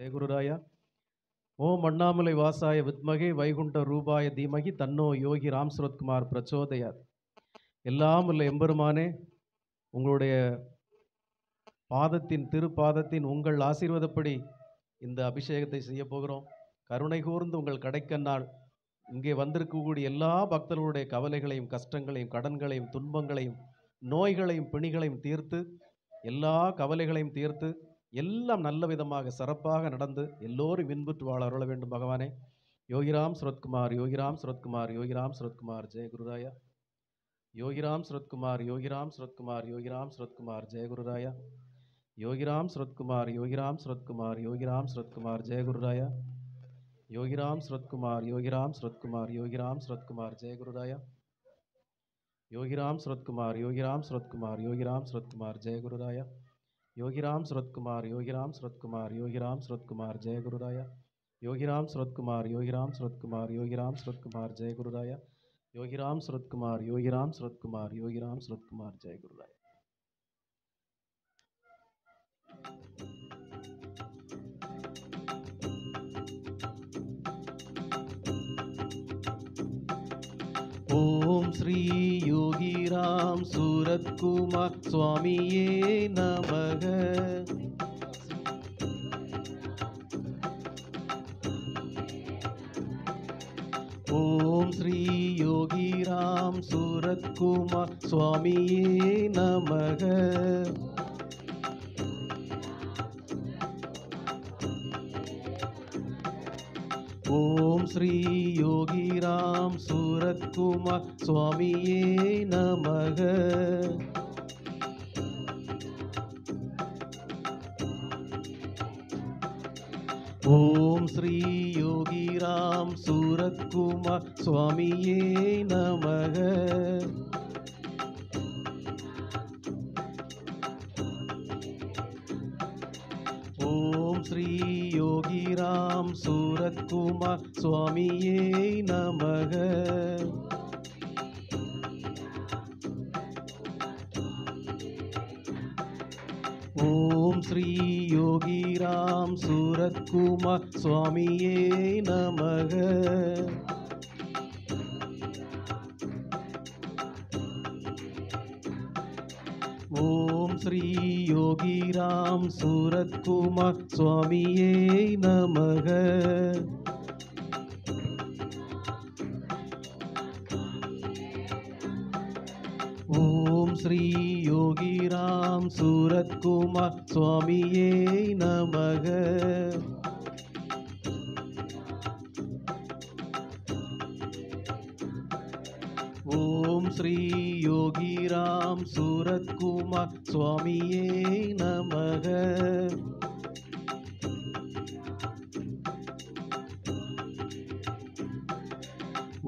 ஜெயகுருராயா. ஓம் அண்ணாமலை வாசாய வித்மகே வைகுண்ட ரூபாய தீமகி தன்னோ யோகி ராம் சுரத்குமார் பிரச்சோதயாத். எல்லாம் உள்ள எம்பெருமானே, உங்களுடைய திருப்பாதத்தின் உங்கள் ஆசீர்வாதப்படி இந்த அபிஷேகத்தை செய்ய போகிறோம். கருணை கூர்ந்து உங்கள் கடைக்கண்ணால் இங்கே வந்திருக்கக்கூடிய எல்லா பக்தர்களுடைய கவலைகளையும், கஷ்டங்களையும், கடன்களையும், துன்பங்களையும், நோய்களையும், பிணிகளையும் தீர்த்து, எல்லா கவலைகளையும் தீர்த்து, எல்லாம் நல்ல விதமாக சிறப்பாக நடந்து எல்லோரும் இன்புற்று வாழ அருள வேண்டும் பகவானே. யோகிராம் சுரத்குமார், யோகிராம் சுரத்குமார், யோகிராம் சுரத்குமார், ஜெய குருராயா. யோகிராம் சுரத்குமார், யோகிராம் சுரத்குமார், யோகிராம் சுரத்குமார், ஜெய குருராயா. யோகிராம் சுரத்குமார், யோகிராம் சுரத்குமார், யோகிராம் சுரத்குமார், ஜெய குருராயா. யோகிராம் சுரத்குமார், யோகிராம் சுரத்குமார், யோகிராம் சுரத்குமார், ஜெய குருராயா. யோகிராம் சுரத்குமார், யோகிராம் சுரத்குமார், யோகிராம் சுரத்குமார், ஜெய குருராயா. யோகிராம் சுரத்குமார், யோகிராம் சுரத்குமார், யோகிராம் சுரத்குமார், ஜெய குருராயா. யோகிராம் சுரத்குமார், யோகிராம் சுரத்குமார், யோகிராம் சுரத்குமார், ஜெய குருராயா. யோகிராம் சுரத்குமார், யோகிராம் சுரத்குமார், யோகிராம் சுரத்குமார், ஜெய குருராயா. ஓம் ஸ்ரீ யோகிராம் சூரத்குமார் சுவாமியே நமக. ஓம் ஸ்ரீ யோகிராம் சூரத்குமார் சுவாமியே நமக. ஓம் ஸ்ரீ யோகிராம் சூரத்குமார் சுவாமியே நமக. ஓம் ஸ்ரீ யோகிராம் சூரத்குமார் சுவாமியே நமக. ஓம் ஸ்ரீ யோகிராம் சூரத்குமார் சுவாமியே நமக. ஓம் ஸ்ரீ யோகிராம் சூரத்குமார் சுவாமியே நமக. ஓம் ஸ்ரீ யோகிராம் சூரத்குமார் சுவாமியே நமக. ஓம் ஸ்ரீ யோகிராம் சூரத்குமார் சுவாமியே நமக.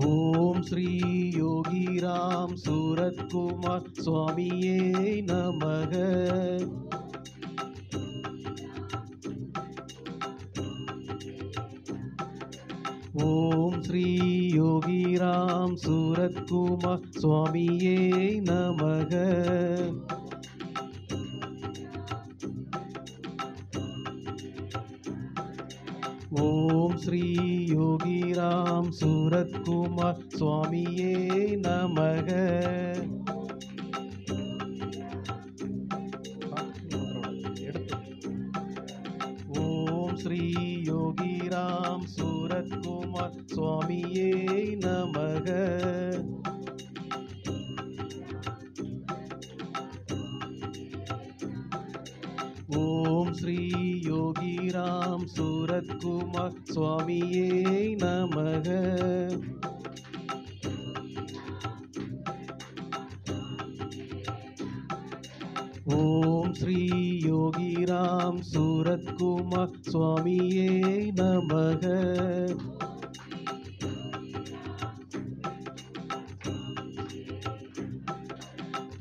ஓம் ஸ்ரீ யோகிராம் சூரத்குமார் சுவாமியே நமக. ஓம் ஸ்ரீ யோகிராம் சூரத்குமார் சுவாமியே நமக. ஓம் ஸ்ரீ யோகிராம் சூரத்குமார் சுவாமியே நமக. ஓம் ஸ்ரீ யோகிராம் சூரத்குமார் சுவாமியே நமக. ஓம் ஸ்ரீ யோகிராம் சூரத்குமார் சுவாமியே நமக. ஓம் ஸ்ரீ யோகிராம் சூரத்குமார் சுவாமியே நமக. ஓம் ஸ்ரீ யோகிராம் சூரத்குமார் சுவாமியே நமக.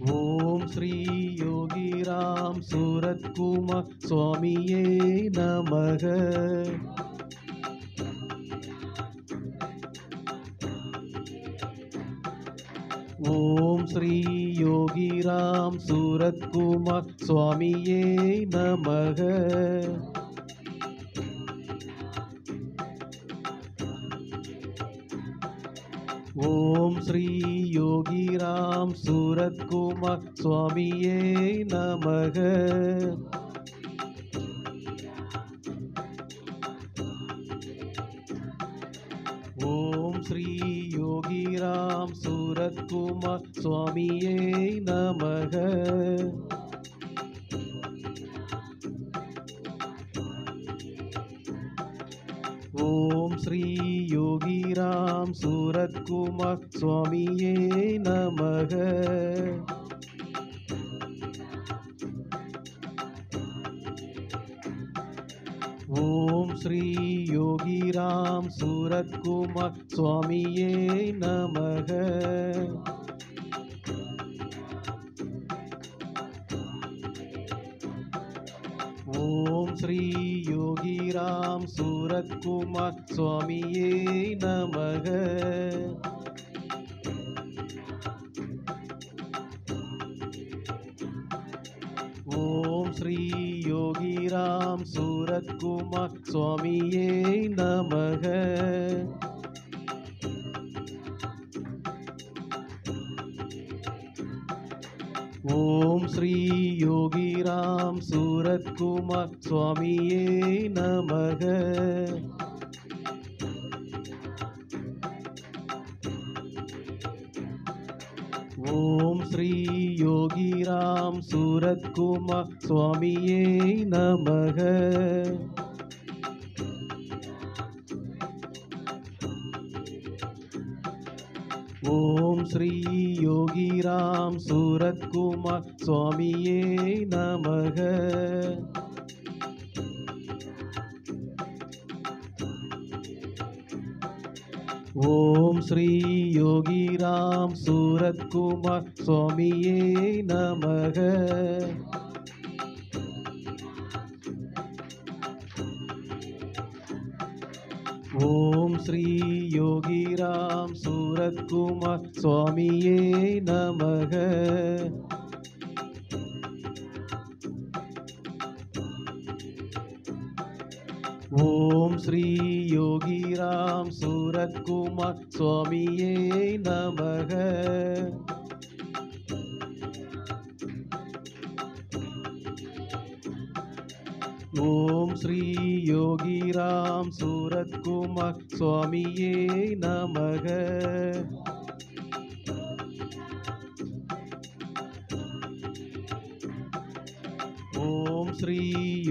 ஓம் ஸ்ரீ யோகிராம் சூரத்குமார் சுவாமியே நமக. ஓம் ஸ்ரீ யோகிராம் சூரத்குமார் சுவாமியே நமக. ஓம் ஸ்ரீ யோகிராம் சூரத்குமார் சுவாமியே நமக. ஓம் ஸ்ரீ யோகிராம் சூரத்குமார் சுவாமியே நமக. ஓம் ஸ்ரீ யோகிராம் சூரத்குமார் சுவாமியே நமக. ஓம் ஸ்ரீ யோகிராம் சூரத்குமார் சுவாமியே நமக. ஓம் ஸ்ரீ யோகிராம் சூரத்குமார் சுவாமியே நமக. ஓம் ஸ்ரீ யோகிராம் சூரத்குமார் சுவாமியே நமக. ஓம் ஸ்ரீ யோகிராம் சூரத்குமார் சுவாமியே நமக. ஓம் ஸ்ரீ யோகிராம் சூரத்குமார் சுவாமியே நமக. ஓம் ஸ்ரீ யோகிராம் சூரத்குமார் சுவாமியே நமக. ஓம் ஸ்ரீ யோகிராம் சூரத்குமார் சுவாமியே நமக. ஓம் ஸ்ரீ யோகிராம் சூரத்குமார் சுவாமியே நமக. ஓம் ஸ்ரீ யோகிராம் சூரத்குமார் சுவாமியே நமக. ஓம் ஸ்ரீ யோகிராம் சூரத்குமார் சுவாமியே நமக. ஓம் ஸ்ரீ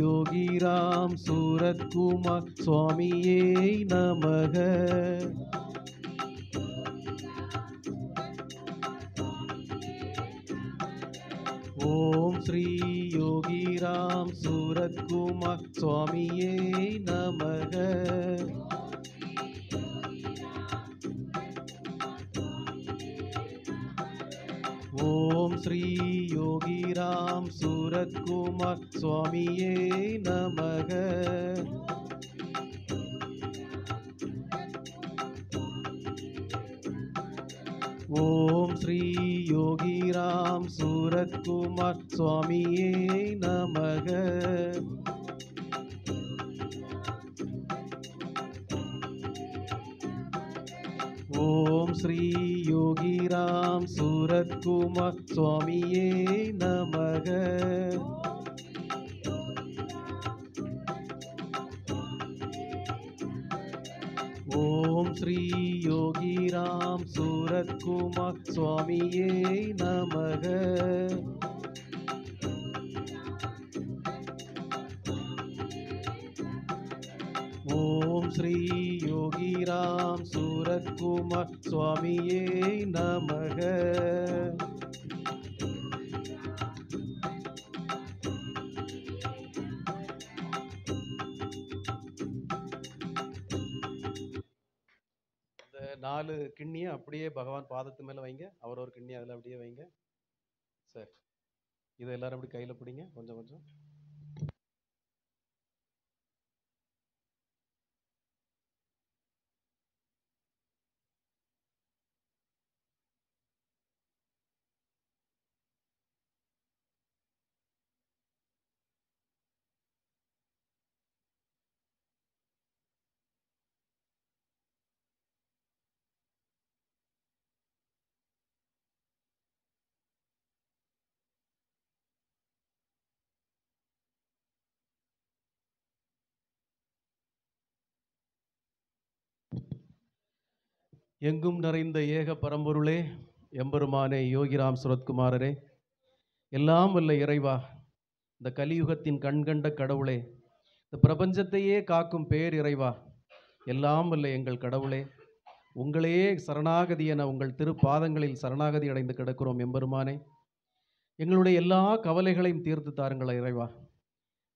யோகிராம் சூரத்குமார் சுவாமியே நமக. ஓம் ஸ்ரீ யோகிராம் சூரத்குமார் சுவாமியே நமக. ஓம் ஸ்ரீ யோகிராம் சூரத்குமார் சுவாமியே நமக. ஓம் ஸ்ரீ யோகிராம் சூரத்குமார் சுவாமியே நமக. ஓம் ஸ்ரீ யோகிராம் சூரத்குமார் சுவாமியே நமக. ஓம் ஸ்ரீ யோகிராம் சூரத்குமார் சுவாமியே நமக. ஓம் ஸ்ரீ யோகிராம் சூரத்குமார் சுவாமியே நமக. இந்த 4 கிண்ணியை அப்படியே பகவான் பாதத்து மேல வைங்க. அவர் ஒரு கிண்ணி அதில் அப்படியே வைங்க. சரி, இதை எல்லாரும் அப்படி கையில் பிடிங்க கொஞ்சம் கொஞ்சம். எங்கும் நிறைந்த ஏக பரம்பொருளே, எம்பெருமானே, யோகிராம் சுரத்குமாரரே, எல்லாம் வல்ல இறைவா, இந்த கலியுகத்தின் கண்கண்ட கடவுளே, இந்த பிரபஞ்சத்தையே காக்கும் பேர் இறைவா, எல்லாம் வல்ல எங்கள் கடவுளே, உங்களையே சரணாகதி என உங்கள் திருப்பாதங்களில் சரணாகதி அடைந்து கிடக்கிறோம். எம்பெருமானே, எங்களுடைய எல்லா கவலைகளையும் தீர்த்து தாருங்கள் இறைவா.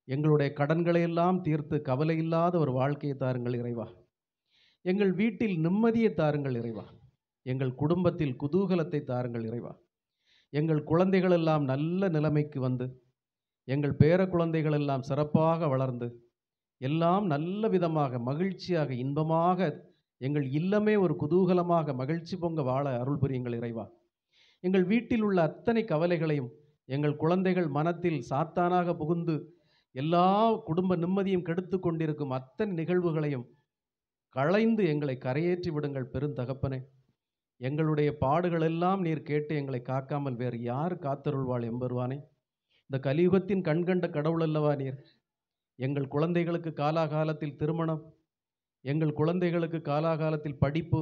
எங்களுடைய கடன்களையெல்லாம் தீர்த்து கவலை இல்லாத ஒரு வாழ்க்கையை தாருங்கள் இறைவா. எங்கள் வீட்டில் நிம்மதியை தாருங்கள் இறைவா. எங்கள் குடும்பத்தில் குதூகலத்தை தாருங்கள் இறைவா. எங்கள் குழந்தைகள் எல்லாம் நல்ல நிலைமைக்கு வந்து, எங்கள் பேர குழந்தைகள் எல்லாம் சிறப்பாக வளர்ந்து, எல்லாம் நல்ல விதமாக மகிழ்ச்சியாக இன்பமாக எங்கள் இல்லமே ஒரு குதூகலமாக மகிழ்ச்சி பொங்க வாழ அருள் புரியுங்கள் இறைவா. எங்கள் வீட்டில் உள்ள அத்தனை கவலைகளையும் எங்கள் குழந்தைகள் மனத்தில் சாத்தானாக புகுந்து எல்லா குடும்ப நிம்மதியும் கெடுத்து கொண்டிருக்கும் அத்தனை நிகழ்வுகளையும் களைந்து எங்களை கரையேற்றி விடுங்கள் பெருந்தகப்பனே. எங்களுடைய பாடுகளெல்லாம் நீர் கேட்டு எங்களை காக்காமல் வேறு யார் காத்தருள்வாள் எம்பெருவானே. இந்த கலியுகத்தின் கண்கண்ட கடவுள் அல்லவா நீர். எங்கள் குழந்தைகளுக்கு காலாகாலத்தில் திருமணம், எங்கள் குழந்தைகளுக்கு காலாகாலத்தில் படிப்பு,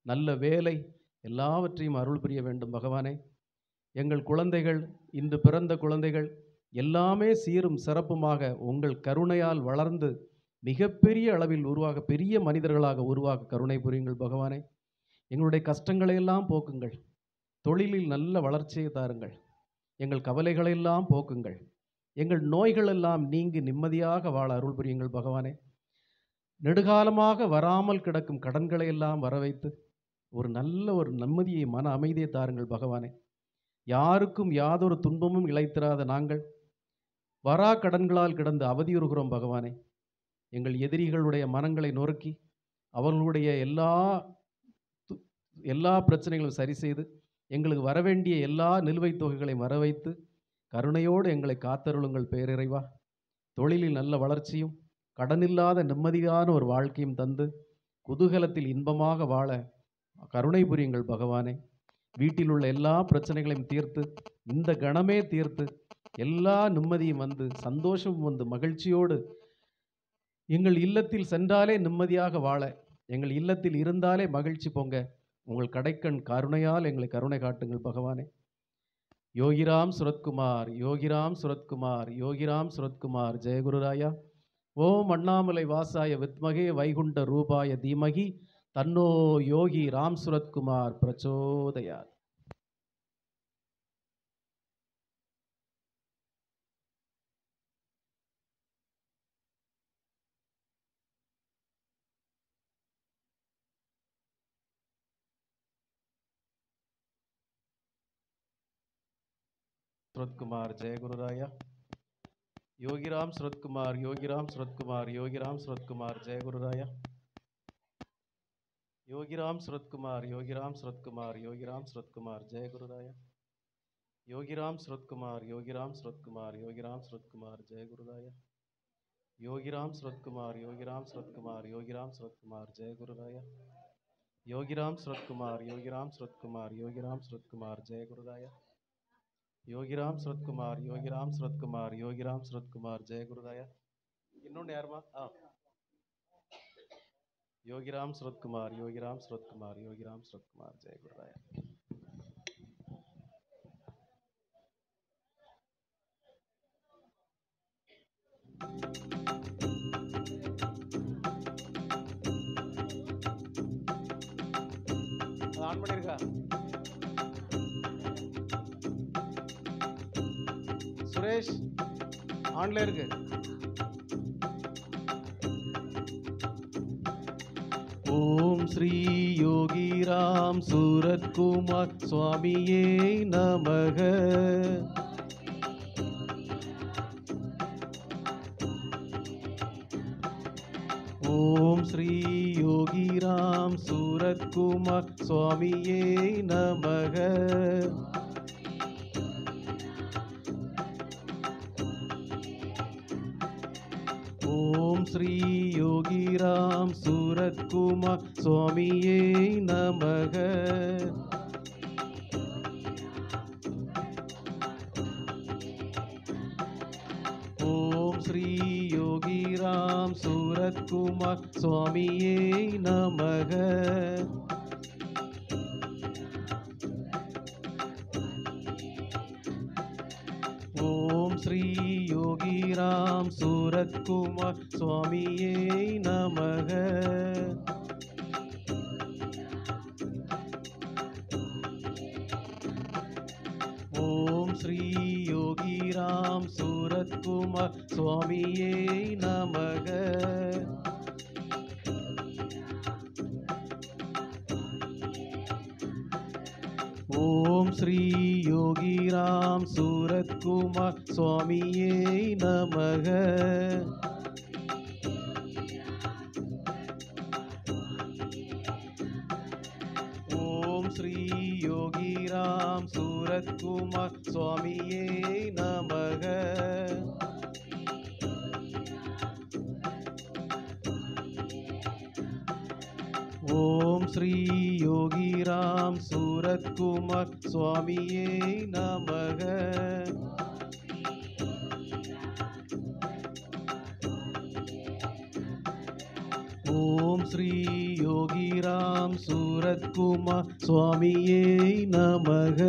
நல்ல வேலை எல்லாவற்றையும் அருள் புரிய வேண்டும் பகவானே. எங்கள் குழந்தைகள், இன்று பிறந்த குழந்தைகள் எல்லாமே சீரும் சிறப்புமாக உங்கள் கருணையால் வளர்ந்து மிகப்பெரிய அளவில் உருவாக, பெரிய மனிதர்களாக உருவாக கருணை புரியுங்கள் பகவானே. எங்களுடைய கஷ்டங்களை எல்லாம் போக்குங்கள். தொழிலில் நல்ல வளர்ச்சியை தாருங்கள். எங்கள் கவலைகளெல்லாம் போக்குங்கள். எங்கள் நோய்கள் எல்லாம் நீங்கி நிம்மதியாக வாழ அருள் புரியுங்கள் பகவானே. நெடுகாலமாக வராமல் கிடக்கும் கடன்களை எல்லாம் வர வைத்து ஒரு நல்ல ஒரு நிம்மதியை, மன அமைதியை தாருங்கள் பகவானே. யாருக்கும் யாதொரு துன்பமும் இழைத்திராத நாங்கள் வரா கடன்களால் கிடந்து அவதியுறுகிறோம் பகவானே. எங்கள் எதிரிகளுடைய மனங்களை நொறுக்கி அவர்களுடைய எல்லா பிரச்சனைகளும் சரி செய்து எங்களுக்கு வரவேண்டிய எல்லா நிலுவைத் தொகைகளையும் வர வைத்து கருணையோடு எங்களை காத்தருளுங்கள் பேரிறைவா. தொழிலில் நல்ல வளர்ச்சியும் கடனில்லாத நிம்மதியான ஒரு வாழ்க்கையும் தந்து குதூகலத்தில் இன்பமாக வாழ கருணை புரியுங்கள் பகவானே. வீட்டில் உள்ள எல்லா பிரச்சனைகளையும் தீர்த்து, இந்த கணமே தீர்த்து, எல்லா நிம்மதியும் வந்து சந்தோஷமும் வந்து மகிழ்ச்சியோடு எங்கள் இல்லத்தில் சென்றாலே நிம்மதியாக வாழ, எங்கள் இல்லத்தில் இருந்தாலே மகிழ்ச்சி பொங்க உங்கள் கடைக்கண் கருணையால் எங்களை கருணை காட்டுங்கள் பகவானே. யோகிராம் சுரத்குமார், யோகிராம் சுரத்குமார், யோகிராம் சுரத்குமார். ஜெயகுருராயா. ஓம் அண்ணாமலை வாசாய வித்மகே வைகுண்ட ரூபாய தீமகி தன்னோ யோகி ராம் சுரத்குமார் பிரச்சோதயாத். சுரத்குமார். ஜெயகுருராயா. யோகிராம் சுரத்குமார், யோகிராம் சுரத்குமார், யோகிராம் சுரத்குமார். ஜெயகுருராயா. யோகிராம் சுரத்குமார், யோகிராம் சுரத்குமார், யோகிராம் சுரத்குமார். ஜெயகுருராயா. யோகிராம் சுரத்குமார், யோகிராம் சுரத்குமார், யோகிராம் சுரத்குமார். ஜெயகுருராயா. யோகிராம் சுரத்குமார், யோகிராம் சுரத்குமார், யோகிராம் சுரத்குமார். ஜெயகுருராயா. யோகிராம் சுரத்குமார், யோகிராம் சுரத்குமார், யோகிராம் சுரத்குமார். ஜெயகுருராயா. யோகிராம் சுரத்குமார், யோகிராம் சுரத்குமார், யோகிராம் சுரத்குமார். ஜெயகுருராயா. இன்னொன்று யாருமா? யோகிராம் சுரத்குமார், யோகிராம் சுரத்குமார், யோகிராம் சுரத்குமார். ஜெயகுருராயா. ஆன் பண்ணிருக்கா சுரேஷ்? ஆன்ல இருக்கு. ஓம் ஸ்ரீ யோகிராம் சூரத்குமார் சுவாமியே நமக. ஓம் ஸ்ரீ யோகிராம் சூரத்குமார் சுவாமியே நமக. ஓம் ஸ்ரீ யோகிராம் சூரத்குமார் சுவாமியே நமக. ஓம் ஸ்ரீ யோகிராம் சூரத்குமார் சுவாமியே நமக. ஸ்ரீ யோகிராம் சூரத்குமார் சுவாமியே நமக. ஓம் ஸ்ரீ யோகிராம் சூரத்குமார் சுவாமியே நமக. ஓம் ஸ்ரீ யோகிராம் சூரத்குமார் சுவாமியே நமக. ஓம் ஸ்ரீ யோகிராம் சூரத்குமார் சுவாமியே நமக. ஓம் ஸ்ரீ யோகிராம் சூரத்குமார் சுவாமியே நமக. ஓம் ஸ்ரீ யோகிராம் சூரத்குமார் சுவாமியே நமக.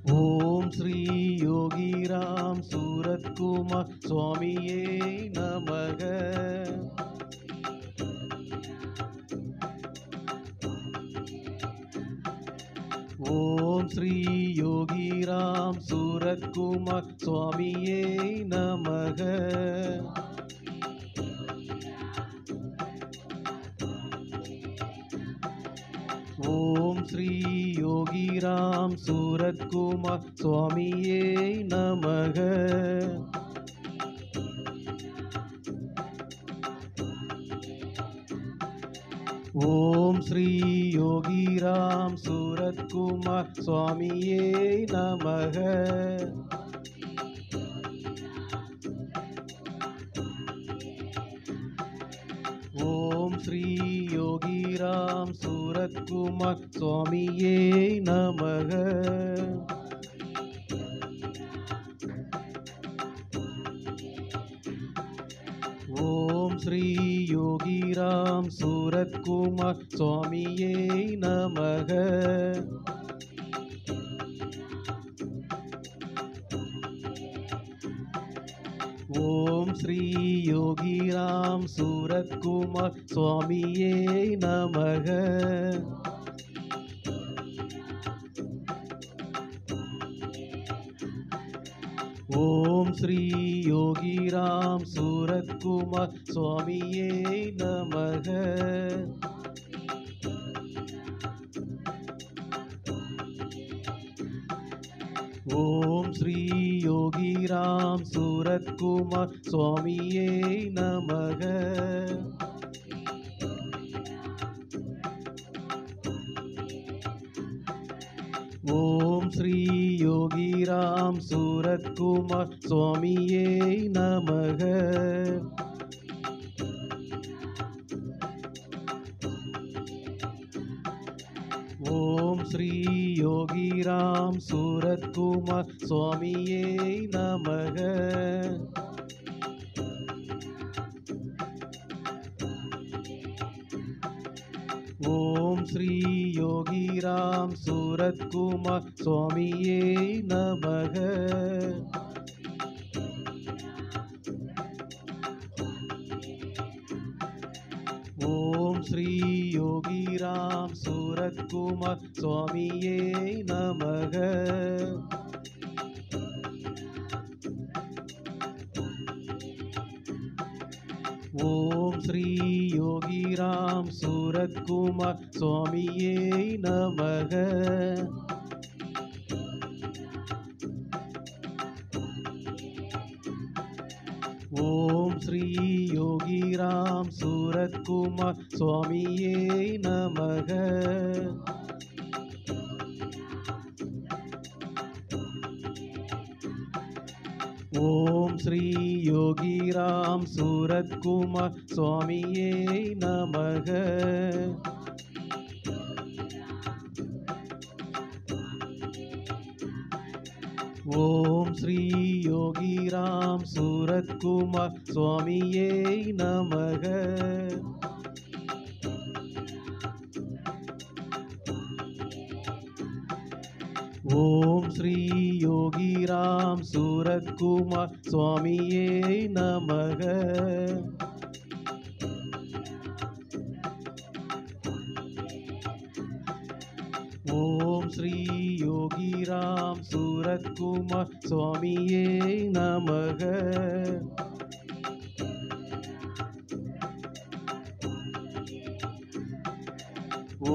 ஓம் ஸ்ரீ யோகிராம் சூரத்குமார் சுவாமியே நமக. ஓம் ஸ்ரீ யோகிராம் சூரத்குமார் சுவாமியே நமக. ஓம் ஸ்ரீ யோகிராம் சூரத்குமார் சுவாமியே நமக. ஓம் ஸ்ரீ யோகிராம் சூரத்குமார் சுவாமியே நமக. ஓம் ஸ்ரீ யோகிராம் சூரத்குமார் சுவாமியே நமக. ஓம் ஸ்ரீ யோகிராம் சூரத்குமார் சுவாமியே நமக. ஓம் ஸ்ரீ யோகிராம் சூரத்குமார் சுவாமியே நமக. ஓம் ஸ்ரீ யோகிராம் சூரத்குமார் சுவாமியே நமக. ஓம் ஸ்ரீ யோகிராம் சூரத்குமார் சுவாமியே நமக. ஓம் ஸ்ரீ யோகிராம் சூரத்குமார் சுவாமியே நமக. ஓம் ஸ்ரீ யோகிராம் சூரத்குமார் சுவாமியே நமக. ஓம் ஸ்ரீ யோகிராம் சூரத்குமார் சுவாமியே நமக. ஓம் ஸ்ரீ யோகிராம் சூரத்குமார் சுவாமியே நமக. ஓம் ஸ்ரீ யோகிராம் சூரத்குமார் சுவாமியே நமக. ஓம் ஸ்ரீ யோகிராம் சூரத்குமார் சுவாமியே நமக. ஓம் ஸ்ரீ யோகிராம் சூரத்குமார் சுவாமியே நமக. ஓம் ஸ்ரீ யோகிராம் சூரத்குமார் சுவாமியே நமக. ஓம் ஸ்ரீ யோகிராம் சூரத்குமார் சுவாமியே நமக. ஓம் ஸ்ரீ யோகிராம் சூரத்குமார் சுவாமியே நமக.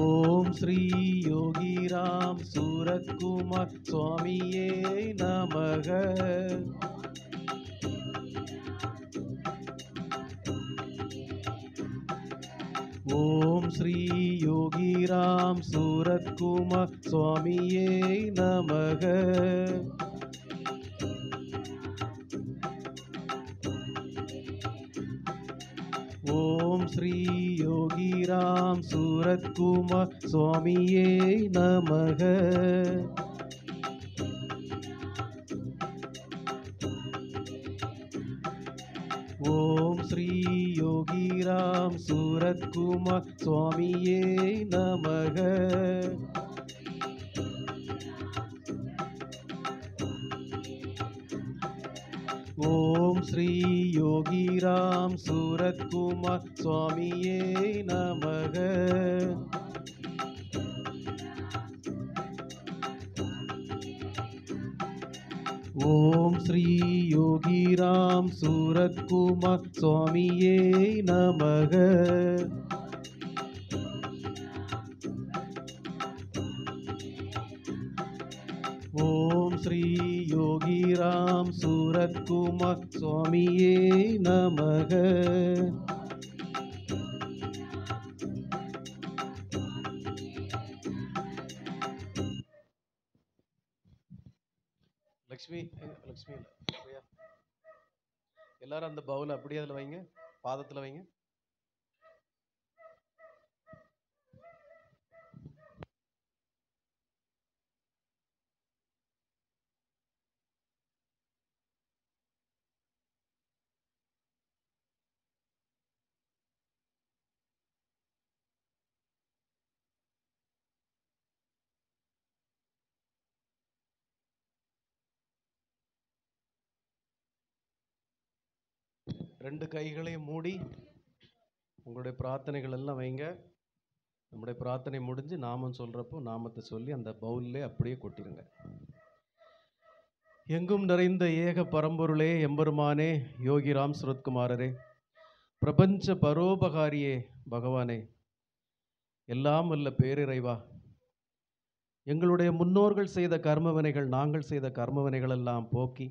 ஓம் ஸ்ரீ யோகிராம் சூரத்குமார் சுவாமியே நமக. ஓம் ஸ்ரீ யோகிராம் சூரத்குமார் சுவாமியே நமக. ஓம் ஸ்ரீ யோகிராம் சூரத்குமார் சுவாமியே நமக. ஓம் ஸ்ரீ யோகிராம் சூரத்குமார் சுவாமியே நமக. ஓம் ஸ்ரீ யோகிராம் சூரத்குமார் சுவாமியே நமக. ஓம் ஸ்ரீ யோகிராம் சூரத்குமார் சுவாமியே நமக. ஓம் ஸ்ரீ யோகிராம் சூரத்குமார் சுவாமியே நமக. லக்ஷ்மி லக்ஷ்மி எல்லாரும் அந்த பவுல அப்படியே அதில் வைங்க, பாதத்தில் வைங்க. ரெண்டு கைகளையும் மூடி உங்களுடைய பிரார்த்தனைகள் எல்லாம் வைங்க. நம்முடைய பிரார்த்தனை முடிஞ்சு நாமம் சொல்கிறப்போ நாமத்தை சொல்லி அந்த பவுல்லே அப்படியே கொட்டிடுங்க. எங்கும் நிறைந்த ஏக பரம்பொருளே, எம்பெருமானே, யோகிராம் சுரத்குமாரரே, பிரபஞ்ச பரோபகாரியே, பகவானே, எல்லாம் வல்ல பேரிறைவா, எங்களுடைய முன்னோர்கள் செய்த கர்மவினைகள், நாங்கள் செய்த கர்மவினைகள் எல்லாம் போக்கி,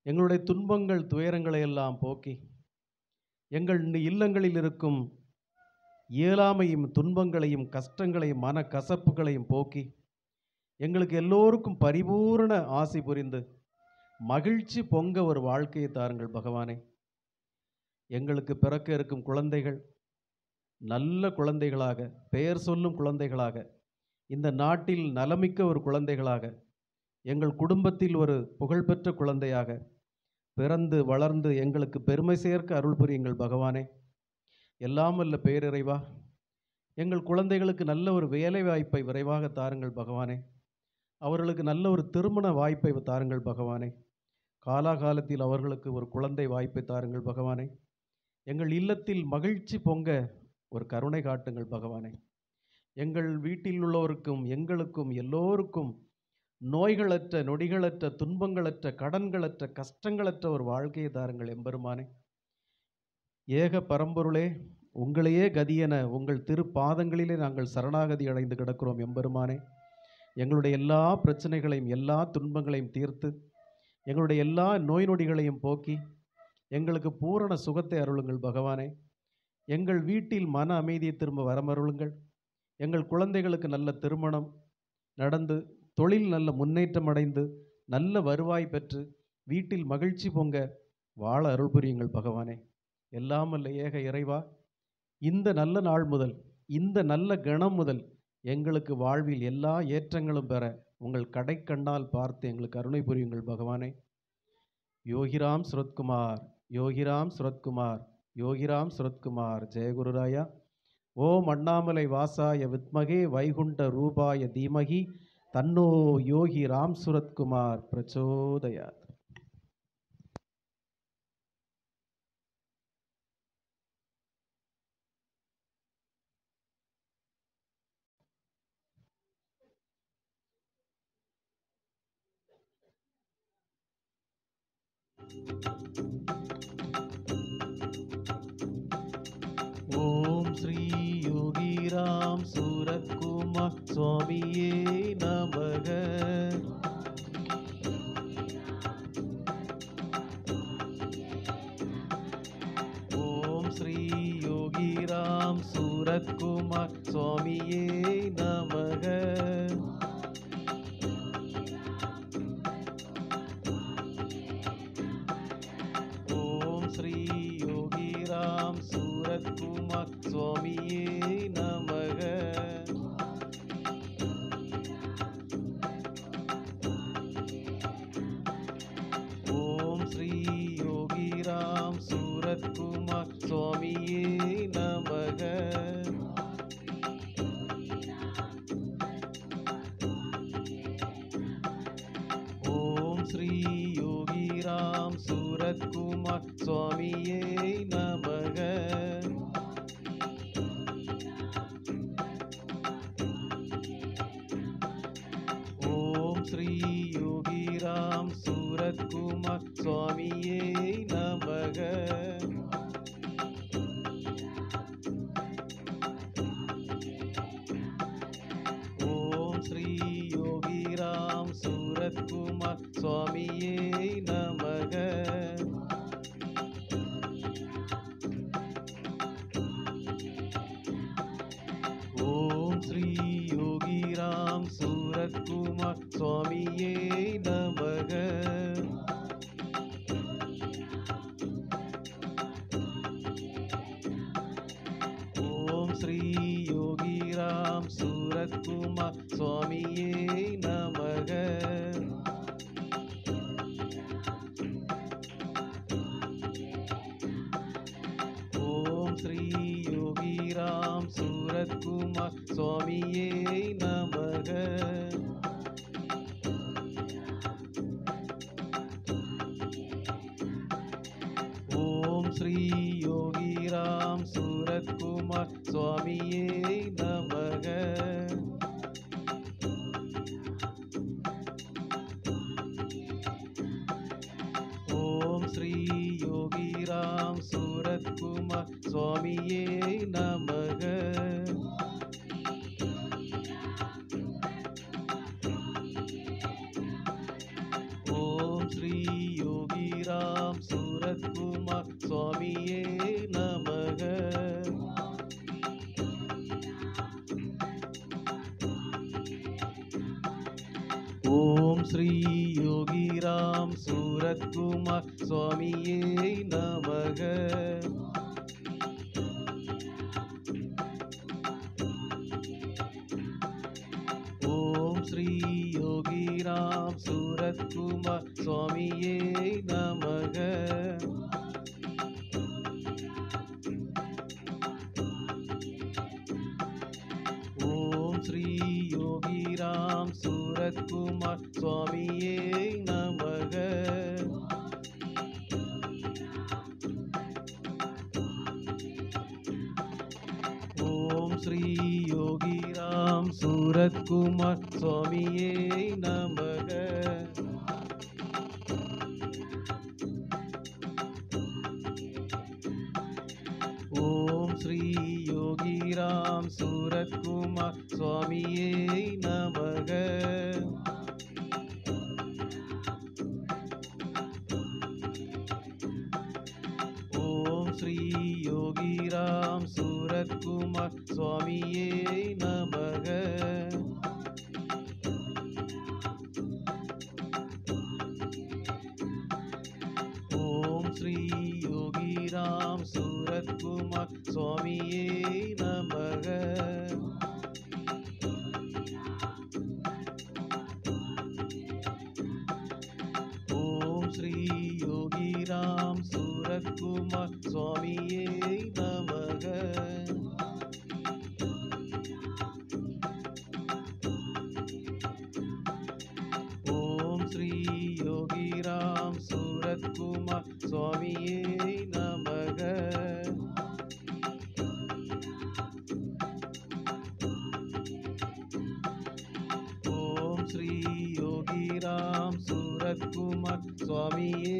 எங்களுடைய துன்பங்கள் துயரங்களை எல்லாம் போக்கி, எங்கள் இல்லங்களில் இருக்கும் இயலாமையும் துன்பங்களையும் கஷ்டங்களையும் மன கசப்புகளையும் போக்கி, எங்களுக்கு எல்லோருக்கும் பரிபூரண ஆசி புரிந்து மகிழ்ச்சி பொங்க ஒரு வாழ்க்கையை தாருங்கள் பகவானே. எங்களுக்கு பிறக்க இருக்கும் குழந்தைகள் நல்ல குழந்தைகளாக, பெயர் சொல்லும் குழந்தைகளாக, இந்த நாட்டில் நலமிக்க ஒரு குழந்தைகளாக, எங்கள் குடும்பத்தில் ஒரு புகழ்பெற்ற குழந்தையாக பிறந்து வளர்ந்து எங்களுக்கு பெருமை சேர்க்க அருள் புரியுங்கள் பகவானே. எல்லாம் வல்ல பேரிறைவா, எங்கள் குழந்தைகளுக்கு நல்ல ஒரு வேலை வாய்ப்பை விரைவாக தாருங்கள் பகவானே. அவர்களுக்கு நல்ல ஒரு திருமண வாய்ப்பை தாருங்கள் பகவானே. காலாகாலத்தில் அவர்களுக்கு ஒரு குழந்தை வாய்ப்பை தாருங்கள் பகவானே. எங்கள் இல்லத்தில் மகிழ்ச்சி பொங்க ஒரு கருணை காட்டுங்கள் பகவானே. எங்கள் வீட்டில் உள்ளவருக்கும் எங்களுக்கும் எல்லோருக்கும் நோய்களற்ற, நொடிகளற்ற, துன்பங்களற்ற, கடன்களற்ற, கஷ்டங்களற்ற ஒரு வாழ்க்கையை தாருங்கள் எம்பெருமானே. ஏக பரம்பொருளே, உங்களையே கதியென உங்கள் திருப்பாதங்களிலே நாங்கள் சரணாகதி அடைந்து கிடக்கிறோம் எம்பெருமானே. எங்களுடைய எல்லா பிரச்சனைகளையும் எல்லா துன்பங்களையும் தீர்த்து எங்களுடைய எல்லா நோய் நொடிகளையும் போக்கி எங்களுக்கு பூரண சுகத்தை அருளுங்கள் பகவானே. எங்கள் வீட்டில் மன அமைதியை திரும்ப வரமருளுங்கள். எங்கள் குழந்தைகளுக்கு நல்ல திருமணம் நடந்து தொழில் நல்ல முன்னேற்றம் அடைந்து நல்ல வருவாய் பெற்று வீட்டில் மகிழ்ச்சி பொங்க வாழ அருள் புரியுங்கள் பகவானே. எல்லாம் வல்ல ஏக இறைவா, இந்த நல்ல நாள் முதல், இந்த நல்ல கணம் முதல் எங்களுக்கு வாழ்வில் எல்லா ஏற்றங்களும் பெற உங்கள் கடைக்கண்ணால் பார்த்து எங்களுக்கு கருணை புரியுங்கள் பகவானே. யோகிராம் சுரத்குமார், யோகிராம் சுரத்குமார், யோகிராம் சுரத்குமார். ஜெயகுருராயா. ஓம் அண்ணாமலை வாசாய வித்மகே வைகுண்ட ரூபாய தீமகி तन्नो योगी राम सूरत कुमार प्रचोदयात्। ओम श्री योगी राम सूरत कुमार स्वामिये नमः। ओम श्री योगी राम सूरत कुमार स्वामिये नमः। ओम श्री योगी राम सूरत कुमार स्वामिये नमः। ओम श्री योगी राम सूरत कुमार स्वामिये नमः। ओम श्री योगी राम सूरत कुमार स्वामिये नमः। ओम श्री योगी राम सूरत कुमार स्वामिये नमः। ओम श्री योगी राम सूरत कुमार स्वामिये नमः। ओम श्री योगी राम सूरत कुमार स्वामिये नमः। ओम श्री योगी राम सूरत कुमार स्वामिये नमः। ओम श्री योगी राम सूरत कुमार स्वामिये नमः। ओम श्री योगी राम सूरत कुमार स्वामिये नमः। ओम श्री योगी राम सूरत कुमार स्वामिये नमः। ओम श्री योगी राम सूरत कुमार स्वामिये नमः। ओम श्री योगी राम सूरत कुमार स्वामिये नमः। ओम श्री योगी राम सूरत कुमार स्वामिये नमः। ओम श्री योगी राम सूरत कुमार स्वामिये नमः। ओम श्री योगी राम सूरत कुमार स्वामिये नमः। ओम श्री योगी राम सूरत कुमार स्वामिये नमः। ओम श्री योगी राम सूरत कुमार स्वामिये नमः। ओम श्री योगी राम सूरत कुमार स्वामिये नमः। ओम श्री योगी राम सूरत कुमार स्वामिये नमः। யோகிராம் சூரத்குமார் சுவாமியே நமக. ஓம் ஸ்ரீ யோகிராம் சூரத்குமார் சுவாமியே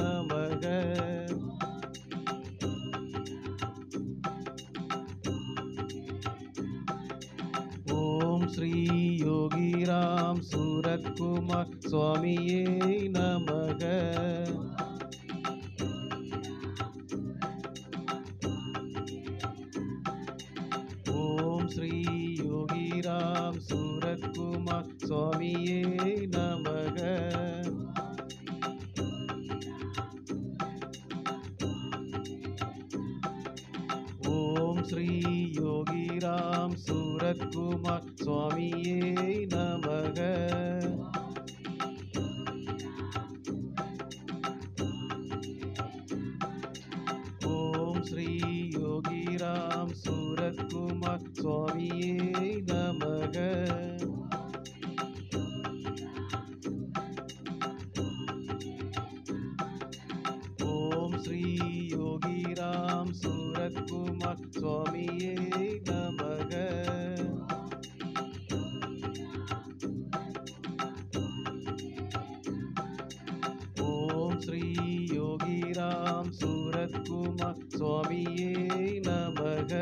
நமக. ஓம் ஸ்ரீ யோகிராம் சூரத்குமார் சுவாமியே நமக. ஓம் ஸ்ரீ யோகிராம் சூரத்குமார் சுவாமியே நமக. ஓம் ஸ்ரீ யோகிராம் சூரத்குமார் சுவாமியே நமக. ஓம் ஸ்ரீ யோகிராம் சூரத்குமார் சுவாமியே நமக. ஓம் ஸ்ரீ யோகிராம் சூரத்குமார் சுவாமியே நமக. ஓம் ஸ்ரீ யோகிராம் சூரத்குமார் சுவாமியே நமக.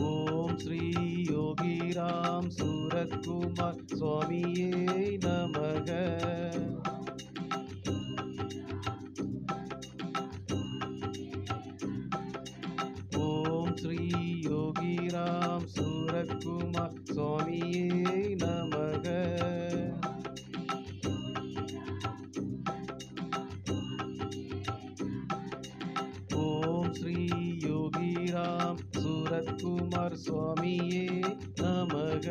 ஓம் ஸ்ரீ யோகிராம் சூரத்குமார் சுவாமியே நமக. ஓம் ஸ்ரீ யோகிராம் சூரத்குமார் சுவாமியே நமக. ஓம் ஸ்ரீ யோகிராம் சூரத்குமார் சுவாமியே நமக.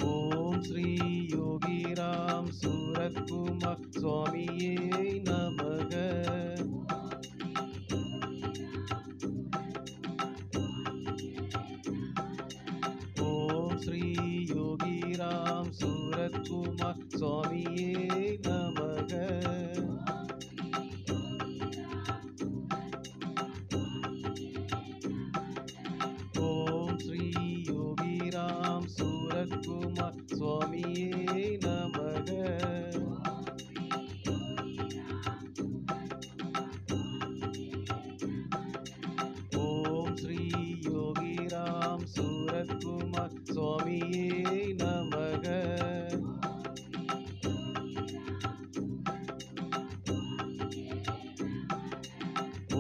ஓம் ஸ்ரீ யோகிராம் சூரத்குமார் சுவாமியே நமக. ஓம் ஸ்ரீ யோகிராம் சூரத்குமார் சுவாமியே நமக. ஓம் ஸ்ரீ யோகிராம் சூரத்குமார் சுவாமியே நமக. ஓம் ஸ்ரீ யோகிராம் சூரத்குமார் சுவாமியே நமக.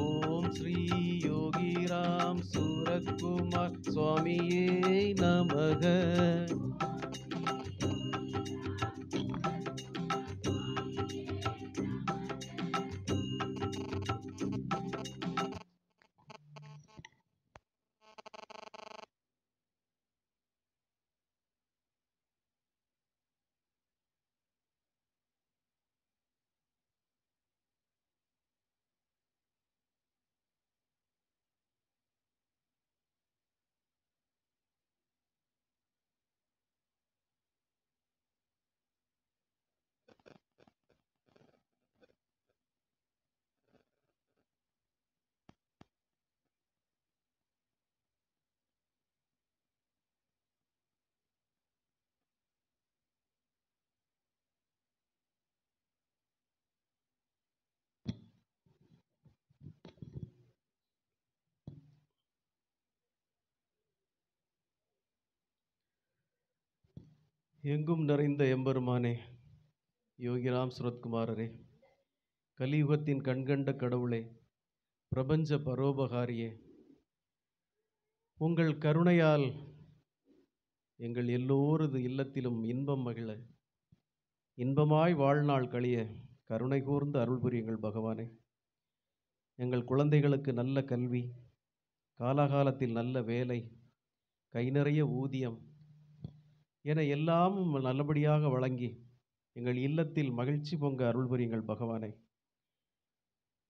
ஓம் ஸ்ரீ யோகிராம் சூரத்குமார் சுவாமியே நமக. எங்கும் நிறைந்த எம்பெருமானே, யோகிராம் சுரத்குமாரரே, கலியுகத்தின் கண்கண்ட கடவுளே, பிரபஞ்ச பரோபகாரியே, உங்கள் கருணையால் எங்கள் எல்லோரது இல்லத்திலும் இன்பம் மகிழ, இன்பமாய் வாழ்நாள் கழிய கருணை கூர்ந்து அருள் புரியுங்கள் பகவானே. எங்கள் குழந்தைகளுக்கு நல்ல கல்வி, காலாகாலத்தில் நல்ல வேலை, கை நிறைய ஊதியம் என எல்லாம் நல்லபடியாக வழங்கி எங்கள் இல்லத்தில் மகிழ்ச்சி பொங்க அருள் புரியுங்கள் பகவானே.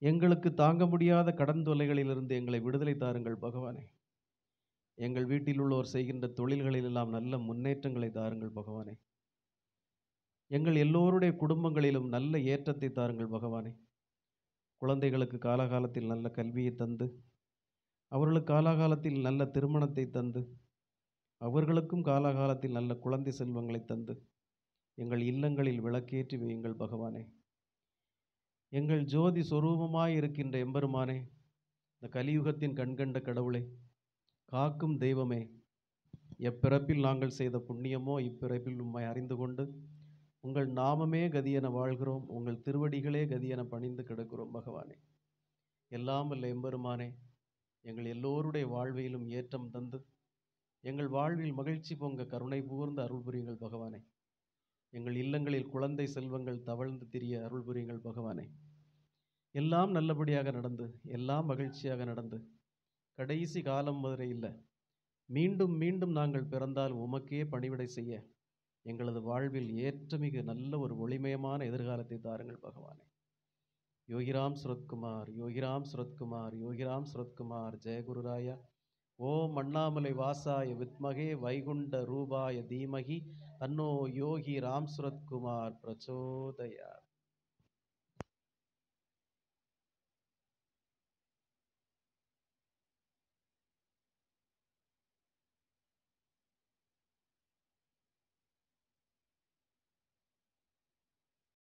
எங்களுக்கு தாங்க முடியாத கடன் தொல்லைகளிலிருந்து எங்களை விடுதலை தாருங்கள் பகவானே. எங்கள் வீட்டில் உள்ளோர் செய்கின்ற தொழில்களிலெல்லாம் நல்ல முன்னேற்றங்களை தாருங்கள் பகவானே. எங்கள் எல்லோருடைய குடும்பங்களிலும் நல்ல ஏற்றத்தை தாருங்கள் பகவானே. குழந்தைகளுக்கு காலாகாலத்தில் நல்ல கல்வியை தந்து, அவர்களுக்கு காலாகாலத்தில் நல்ல திருமணத்தை தந்து, அவர்களுக்கும் காலாகாலத்தில் நல்ல குழந்தை செல்வங்களை தந்து, எங்கள் இல்லங்களில் விளக்கேற்றி வையுங்கள் பகவானே. எங்கள் ஜோதி சொரூபமாய் இருக்கின்ற எம்பெருமானே, இந்த கலியுகத்தின் கண்கண்ட கடவுளே, காக்கும் தெய்வமே, எப்பிறப்பில் நாங்கள் செய்த புண்ணியமோ இப்பிறப்பில் உம்மை அறிந்து கொண்டு உங்கள் நாமமே கதியென வாழ்கிறோம், உங்கள் திருவடிகளே கதியென பணிந்து கிடக்கிறோம் பகவானே. எல்லாம் வல்ல எம்பெருமானே, எங்கள் எல்லோருடைய வாழ்விலும் ஏற்றம் தந்து எங்கள் வாழ்வில் மகிழ்ச்சி பொங்க கருணை கூர்ந்து அருள் புரியுங்கள் பகவானே. எங்கள் இல்லங்களில் குழந்தை செல்வங்கள் தவழ்ந்து திரிய அருள் புரியுங்கள் பகவானே. எல்லாம் நல்லபடியாக நடந்து, எல்லாம் மகிழ்ச்சியாக நடந்து, கடைசி காலம் வரை இல்லை, மீண்டும் மீண்டும் நாங்கள் பிறந்தால் உமக்கே பணிவிடை செய்ய எங்களது வாழ்வில் ஏற்றமிகு நல்ல ஒரு ஒளிமயமான எதிர்காலத்தை தாருங்கள் பகவானே. யோகிராம் சுரத்குமார், யோகிராம் சுரத்குமார், யோகிராம் சுரத்குமார், ஜெயகுருராயா. ஓம் அண்ணாமலை வாசாய வித்மகே வைகுண்ட ரூபாய தீமகி தன்னோ யோகி ராம் சுரத்குமார் பிரச்சோதயா.